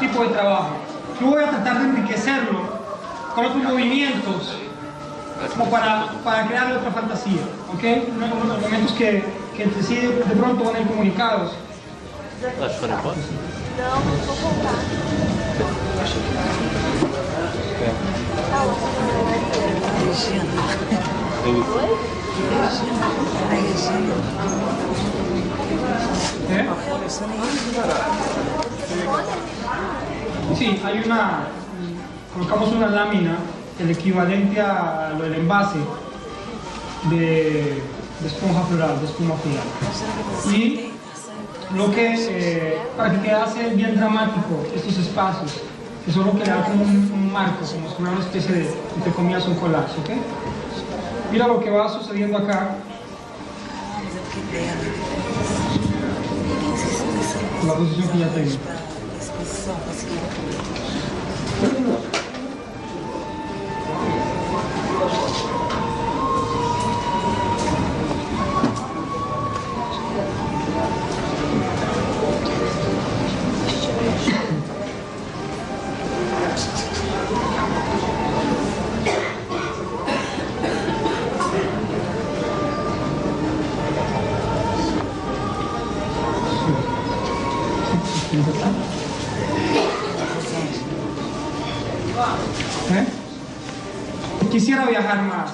tipo de trabajo. Yo voy a tratar de enriquecerlo con otros movimientos como para crear otra fantasía, ¿ok? Unos momentos que entre sí de pronto van a ir comunicados. Elas foram embora? Não, vou voltar. Sí, hay colocamos una lámina, el equivalente a lo del envase de esponja floral, de espuma floral. Y lo que, para que quedase bien dramático estos espacios, que solo que le da como un marco, como si fuera una especie de, entre comillas, un collage, ¿ok? Mira lo que va sucediendo acá. La posición que ya tengo. Quisiera viajar más.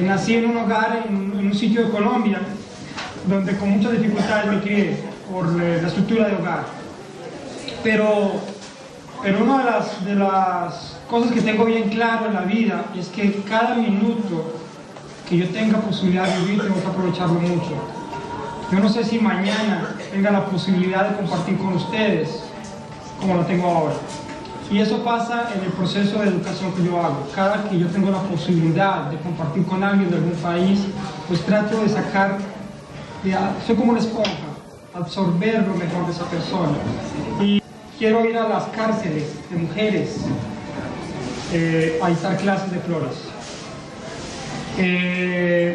Nací en un hogar, en un sitio de Colombia, donde con muchas dificultades me crié por la estructura de hogar. Pero una de las cosas que tengo bien claro en la vida es que cada minuto que yo tenga posibilidad de vivir tengo que aprovecharlo mucho. Yo no sé si mañana tenga la posibilidad de compartir con ustedes como lo tengo ahora. Y eso pasa en el proceso de educación que yo hago. Cada que yo tengo la posibilidad de compartir con alguien de algún país, pues trato de sacar, soy como una esponja, absorber lo mejor de esa persona. Y quiero ir a las cárceles de mujeres a dictar clases de flores.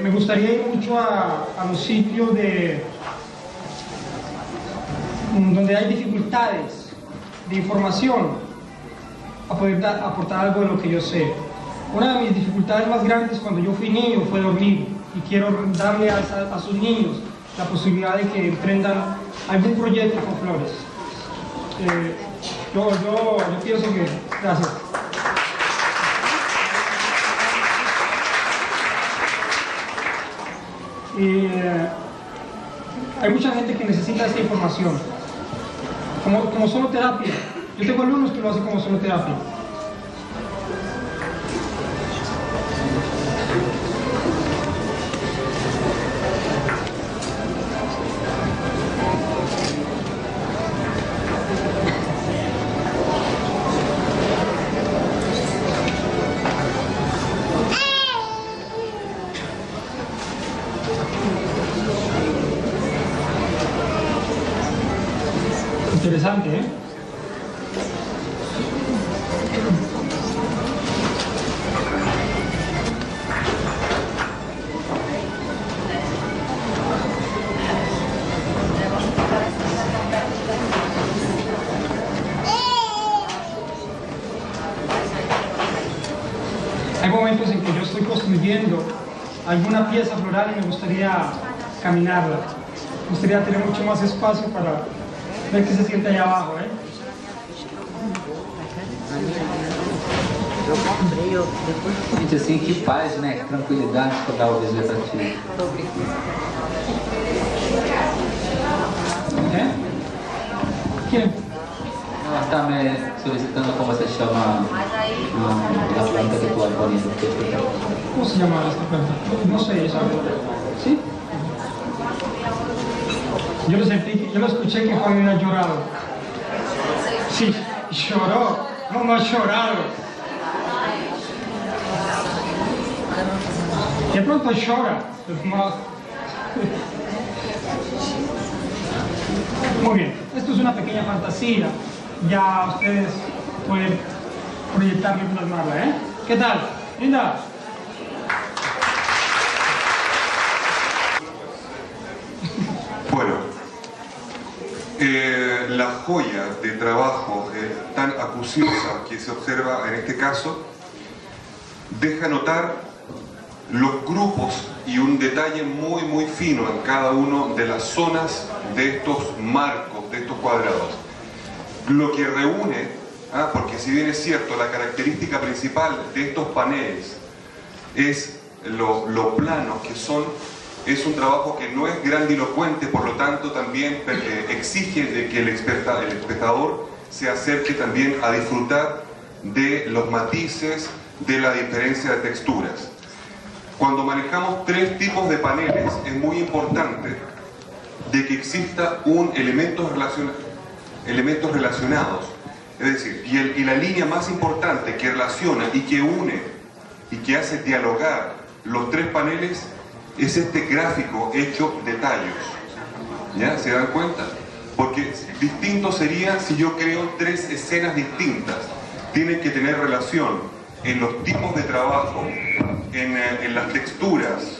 Me gustaría ir mucho a los sitios donde hay dificultades de información, a poder aportar algo de lo que yo sé. Una de mis dificultades más grandes cuando yo fui niño fue dormir, y quiero darle a sus niños la posibilidad de que emprendan algún proyecto con flores. Yo pienso que... Gracias. Hay mucha gente que necesita esta información, como soloterapia. Yo tengo alumnos que lo hacen como soloterapia. Interesante, ¿eh? Hay momentos en que yo estoy construyendo alguna pieza floral y me gustaría caminarla. Me gustaría tener mucho más espacio para ver qué se siente allá abajo, ¿eh? Gente, assim, que paz, né? Que tranquilidade total o vegetativo. ¿Eh? ¿Quién? Ela tá me solicitando cómo se llama la planta que tú vas poniendo. ¿Cómo se llama esta planta? No sé, ¿sabes? ¿Sí? Yo lo sentí, yo lo escuché que Juan había llorado. Sí, lloró. No ha llorado. De pronto llora. Muy bien, esto es una pequeña fantasía. Ya ustedes pueden proyectarlo y plasmarla, ¿eh? ¿Qué tal? Linda. Bueno, la joya de trabajo tan acuciosa que se observa en este caso deja notar los grupos y un detalle muy fino en cada una de las zonas de estos marcos, de estos cuadrados. Lo que reúne, porque si bien es cierto, la característica principal de estos paneles es lo planos que son, es un trabajo que no es grandilocuente, por lo tanto también exige de que el espectador se acerque también a disfrutar de los matices, de la diferencia de texturas. Cuando manejamos tres tipos de paneles es muy importante de que exista un elementos relacionados, es decir, y la línea más importante que relaciona y que une y que hace dialogar los tres paneles es este gráfico hecho de tallos. ¿Ya? ¿Se dan cuenta? Porque distinto sería si yo creo tres escenas distintas. Tienen que tener relación en los tipos de trabajo, en las texturas,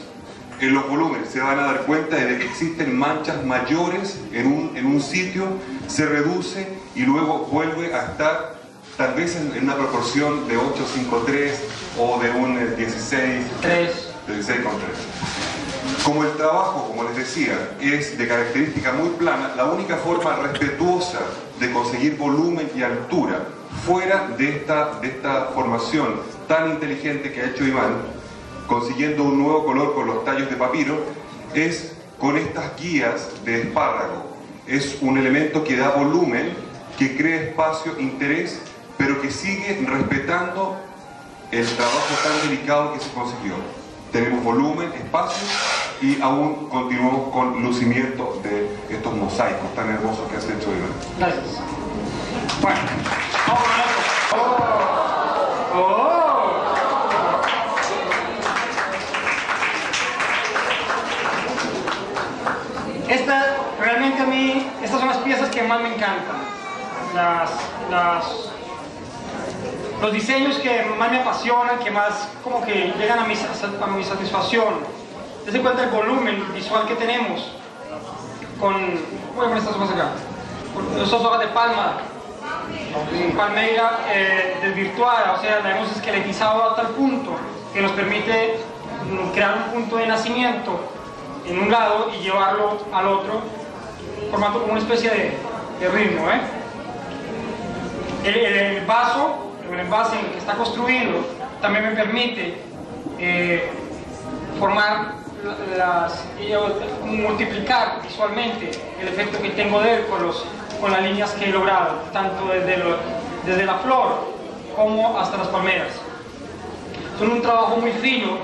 en los volúmenes. Se van a dar cuenta de que existen manchas mayores en un sitio, se reduce y luego vuelve a estar tal vez en una proporción de 8:5:3 o de un 16:3. Como el trabajo, como les decía, es de característica muy plana, la única forma respetuosa de conseguir volumen y altura fuera de esta formación tan inteligente que ha hecho Iván, consiguiendo un nuevo color con los tallos de papiro, es con estas guías de espárrago. Es un elemento que da volumen, que crea espacio, interés, pero que sigue respetando el trabajo tan delicado que se consiguió. Tenemos volumen, espacio y aún continuamos con lucimiento de estos mosaicos tan hermosos que has hecho, Iván. Gracias. Bueno, vamos a ver. Realmente a mí, estas son las piezas que más me encantan. Los diseños que más me apasionan, que más como que llegan a mi satisfacción. Dense cuenta el volumen visual que tenemos con, voy a poner estas hojas acá, con estas hojas de palma, palmeira desvirtuada, o sea, la hemos esqueletizado a tal punto que nos permite crear un punto de nacimiento en un lado y llevarlo al otro, formando como una especie de ritmo, ¿eh? El vaso, el envase en el que está construido, también me permite formar multiplicar visualmente el efecto que tengo de él con las líneas que he logrado, tanto desde la flor como hasta las palmeras. Son un trabajo muy fino,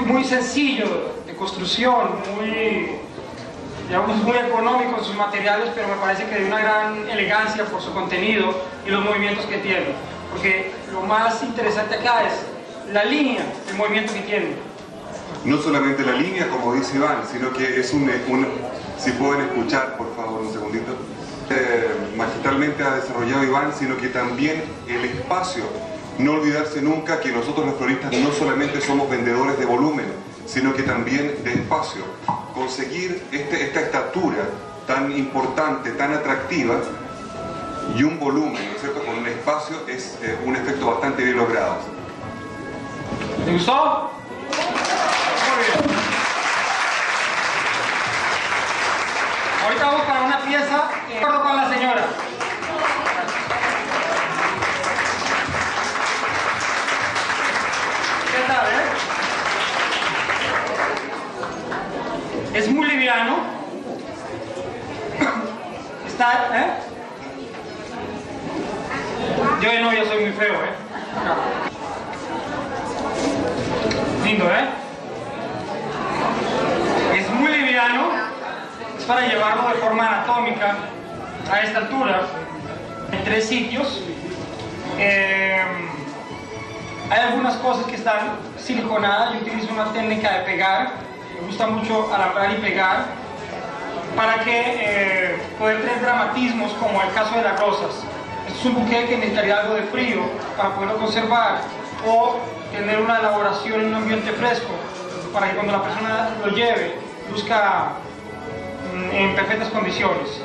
muy sencillo de construcción, muy económico en sus materiales, pero me parece que de una gran elegancia por su contenido y los movimientos que tiene. Porque lo más interesante acá es la línea, el movimiento que tiene. No solamente la línea, como dice Iván, sino que es si pueden escuchar, por favor, un segundito. Magistralmente ha desarrollado Iván, sino que también el espacio. No olvidarse nunca que nosotros los floristas no solamente somos vendedores de volumen, sino que también de espacio. Conseguir esta estatura tan importante, tan atractiva y un volumen, ¿no es cierto?, con un espacio es un efecto bastante bien logrado. ¿Te gustó? Muy bien. Ahorita vamos para una pieza con la señora. ¿Qué tal, Es muy liviano. Está, Yo no, yo soy muy feo, Lindo, Es muy liviano, es para llevarlo de forma anatómica a esta altura, en 3 sitios. Hay algunas cosas que están siliconadas. Yo utilizo una técnica de pegar, me gusta mucho alambrar y pegar, para que poder tener dramatismos como el caso de las rosas. Este es un buque que necesitaría algo de frío para poderlo conservar, o tener una elaboración en un ambiente fresco, para que cuando la persona lo lleve, luzca en perfectas condiciones.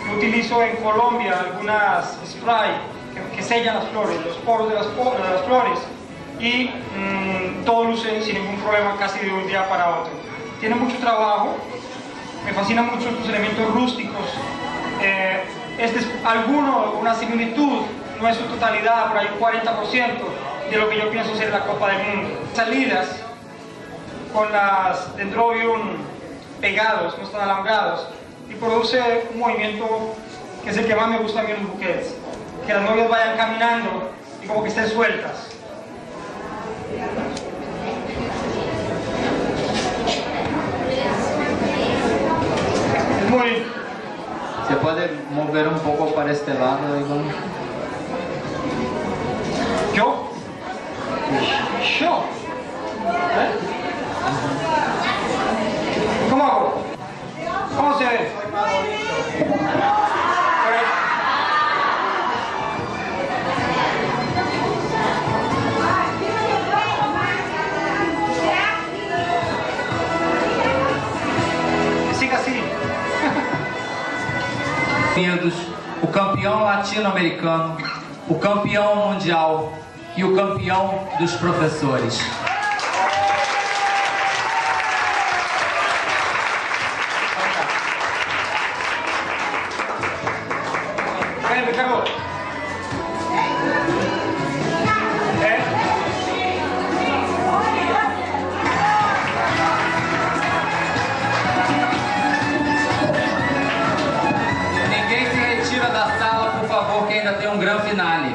Yo utilizo en Colombia algunas spray que sellan las flores, los poros de las flores, y todo luce sin ningún problema casi de un día para otro. Tiene mucho trabajo, me fascinan mucho estos elementos rústicos. Este es una similitud, no es su totalidad, por ahí un 40% de lo que yo pienso ser la Copa del Mundo. Salidas con las dendrobium pegados, no están alambrados, y produce un movimiento que es el que más me gusta a mí en los buquets, que las novias vayan caminando y como que estén sueltas. Es muy... ¿Se puede mover un poco para este lado, Iván? ¿Yo? ¿Cómo hago? ¿Cómo se ve? Siga así. O campeão latino-americano, o campeão mundial e o campeão dos professores. Ven, Ricardo. Ninguém se retira da sala, por favor, que ainda tem um grande finale.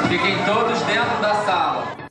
Fiquem todos dentro da sala.